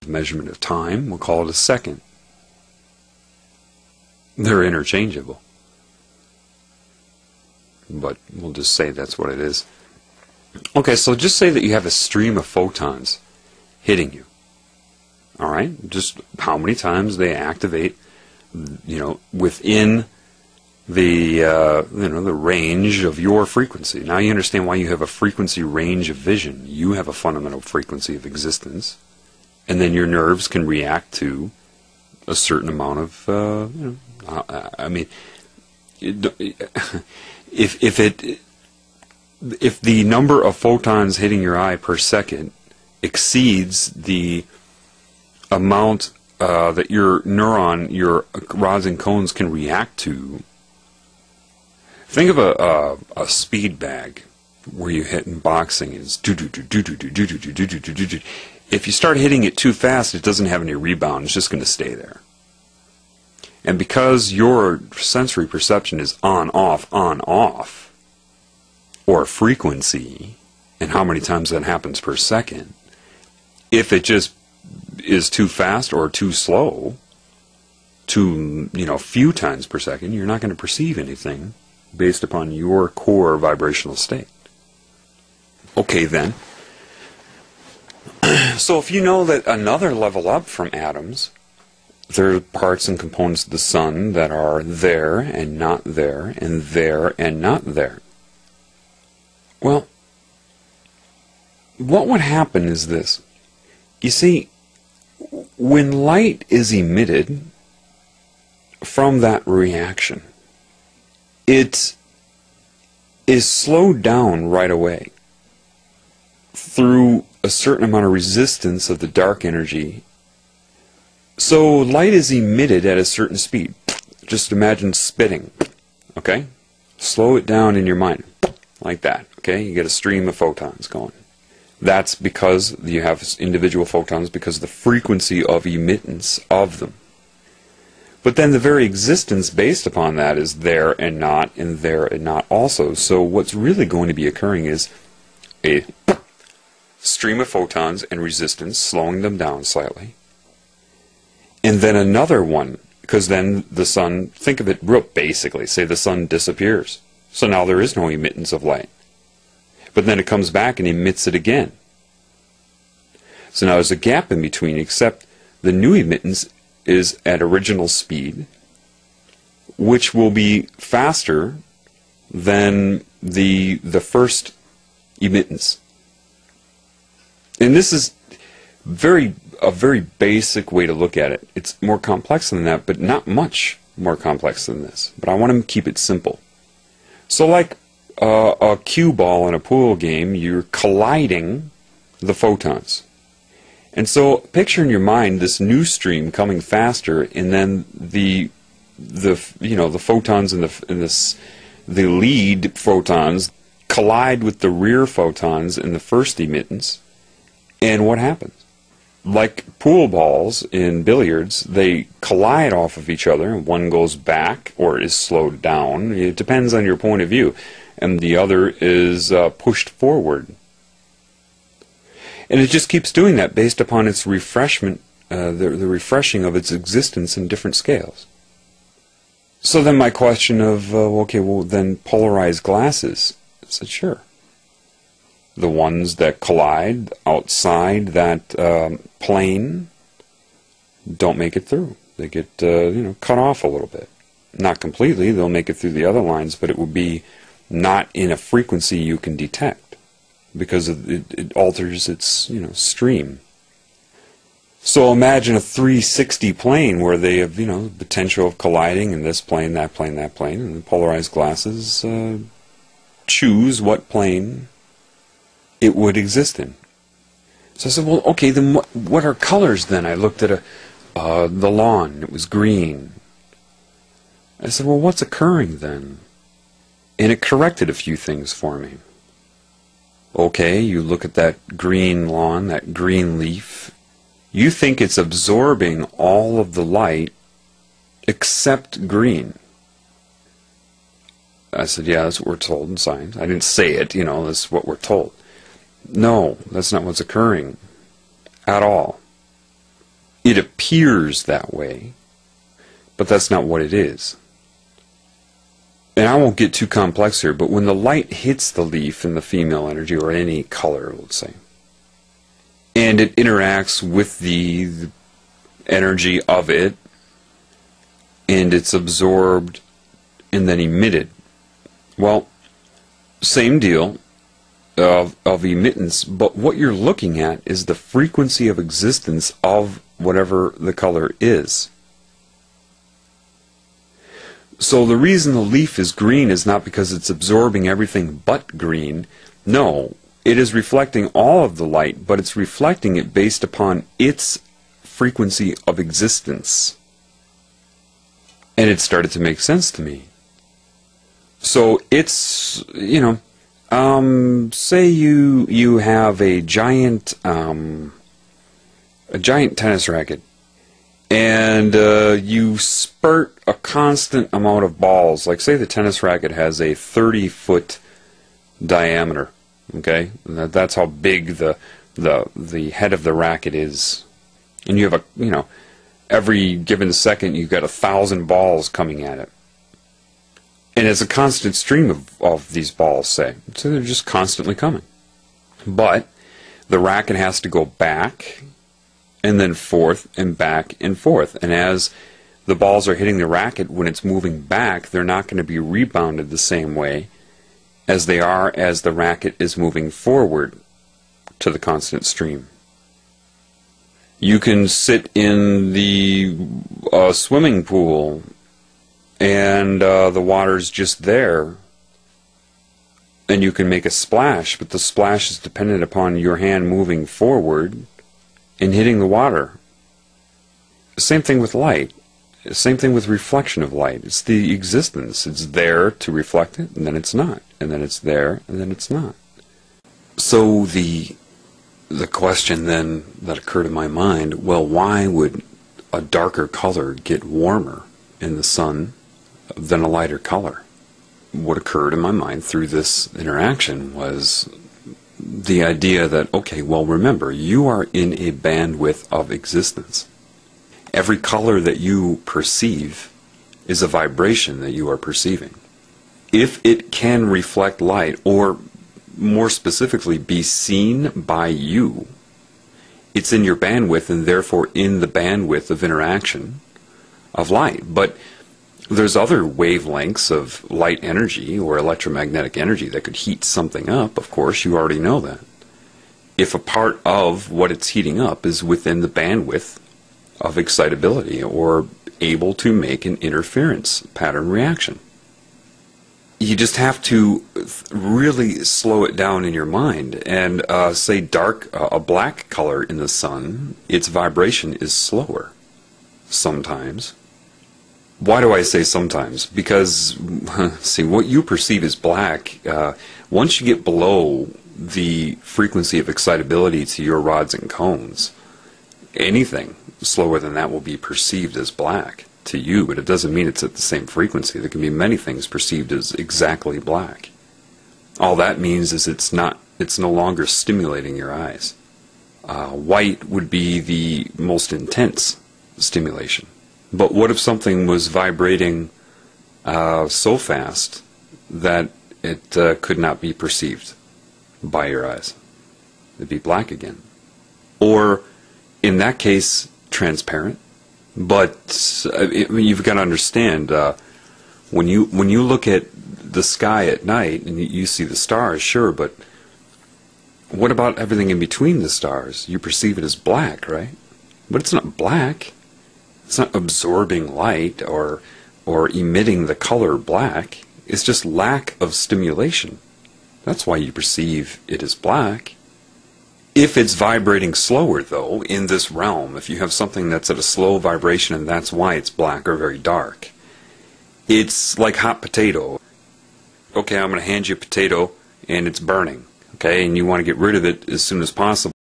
the measurement of time, we'll call it a second. They're interchangeable, but we'll just say that's what it is. Okay, so just say that you have a stream of photons hitting you. All right, just how many times they activate, within the the range of your frequency. Now you understand why you have a frequency range of vision. You have a fundamental frequency of existence, and then your nerves can react to a certain amount of. I mean, if the number of photons hitting your eye per second exceeds the amount that your rods and cones can react to, think of a speed bag where you hit in boxing. It's if you start hitting it too fast, it doesn't have any rebound. It's just going to stay there. And because your sensory perception is on, off, or frequency, and how many times that happens per second, if it just is too fast or too slow, too, few times per second, you're not going to perceive anything based upon your core vibrational state. Okay, then. So if you know that another level up from atoms, there are parts and components of the sun that are there and not there, and there and not there. Well, what would happen is this. You see, when light is emitted from that reaction, it is slowed down right away through a certain amount of resistance of the dark energy. So light is emitted at a certain speed. Just imagine spitting, okay? Slow it down in your mind, like that, okay? You get a stream of photons going. That's because you have individual photons because of the frequency of emittance of them. But then the very existence based upon that is there and not, and there and not also. So what's really going to be occurring is a stream of photons and resistance, slowing them down slightly. And then another one, because then the sun, think of it real basically, say the sun disappears. So now there is no emittance of light. But then it comes back and emits it again. So now there's a gap in between, except the new emittance is at original speed, which will be faster than the first emittance. And this is a very basic way to look at it. It's more complex than that, but not much more complex than this. But I want to keep it simple. So like a cue ball in a pool game, you're colliding the photons. And so picture in your mind this new stream coming faster, and then the photons and the lead photons collide with the rear photons in the first emittance. And what happens? Like pool balls in billiards, they collide off of each other, and one goes back or is slowed down. It depends on your point of view. And the other is pushed forward. And it just keeps doing that based upon its refreshment, the refreshing of its existence in different scales. So then my question of, okay, well then polarized glasses. I said, sure. The ones that collide outside that plane don't make it through. They get cut off a little bit. Not completely. They'll make it through the other lines, but it will be not in a frequency you can detect because it alters its stream. So imagine a 360 plane where they have potential of colliding in this plane, that plane, that plane, and the polarized glasses choose what plane it would exist in. So I said, well, okay, then what are colors then? I looked at the lawn. It was green. I said, well, what's occurring then? And it corrected a few things for me. Okay, you look at that green lawn, that green leaf. You think it's absorbing all of the light except green. I said, yeah, that's what we're told in science. I didn't say it, that's what we're told. No, that's not what's occurring at all. It appears that way, but that's not what it is. And I won't get too complex here, but when the light hits the leaf in the female energy, or any color, let's say, and it interacts with the energy of it, and it's absorbed and then emitted, well, same deal of emittance, but what you're looking at is the frequency of existence of whatever the color is. So the reason the leaf is green is not because it's absorbing everything but green. No, it is reflecting all of the light, but it's reflecting it based upon its frequency of existence. And it started to make sense to me. So it's, say you have a giant tennis racket, and you spurt a constant amount of balls. Like, say the tennis racket has a 30-foot diameter. Okay, that's how big the head of the racket is, and you have every given second you've got 1,000 balls coming at it. And it's a constant stream of these balls, say. So they're just constantly coming. But the racket has to go back and then forth and back and forth. And as the balls are hitting the racket, when it's moving back, they're not going to be rebounded the same way as they are as the racket is moving forward to the constant stream. You can sit in the swimming pool and the water's just there, and you can make a splash, but the splash is dependent upon your hand moving forward and hitting the water. Same thing with light. Same thing with reflection of light. It's the existence. It's there to reflect it, and then it's not. And then it's there, and then it's not. So the question then that occurred in my mind, well, why would a darker color get warmer in the sun than a lighter color? What occurred in my mind through this interaction was the idea that, okay, well, remember, you are in a bandwidth of existence. Every color that you perceive is a vibration that you are perceiving. If it can reflect light, or more specifically, be seen by you, it's in your bandwidth and therefore in the bandwidth of interaction of light. But there's other wavelengths of light energy or electromagnetic energy that could heat something up. Of course, you already know that. If a part of what it's heating up is within the bandwidth of excitability or able to make an interference pattern reaction. You just have to really slow it down in your mind and say a black color in the sun, its vibration is slower sometimes. Why do I say sometimes? Because, see, what you perceive as black, once you get below the frequency of excitability to your rods and cones, anything slower than that will be perceived as black to you, but it doesn't mean it's at the same frequency. There can be many things perceived as exactly black. All that means is it's no longer stimulating your eyes. White would be the most intense stimulation. But what if something was vibrating so fast that it could not be perceived by your eyes? It'd be black again. Or, in that case, transparent. But you've got to understand, when you look at the sky at night and you see the stars, sure, but what about everything in between the stars? You perceive it as black, right? But it's not black. It's not absorbing light or emitting the color black. It's just lack of stimulation. That's why you perceive it as black. If it's vibrating slower, though, in this realm, if you have something that's at a slow vibration and that's why it's black or very dark, it's like hot potato. Okay, I'm going to hand you a potato and it's burning, okay, and you want to get rid of it as soon as possible.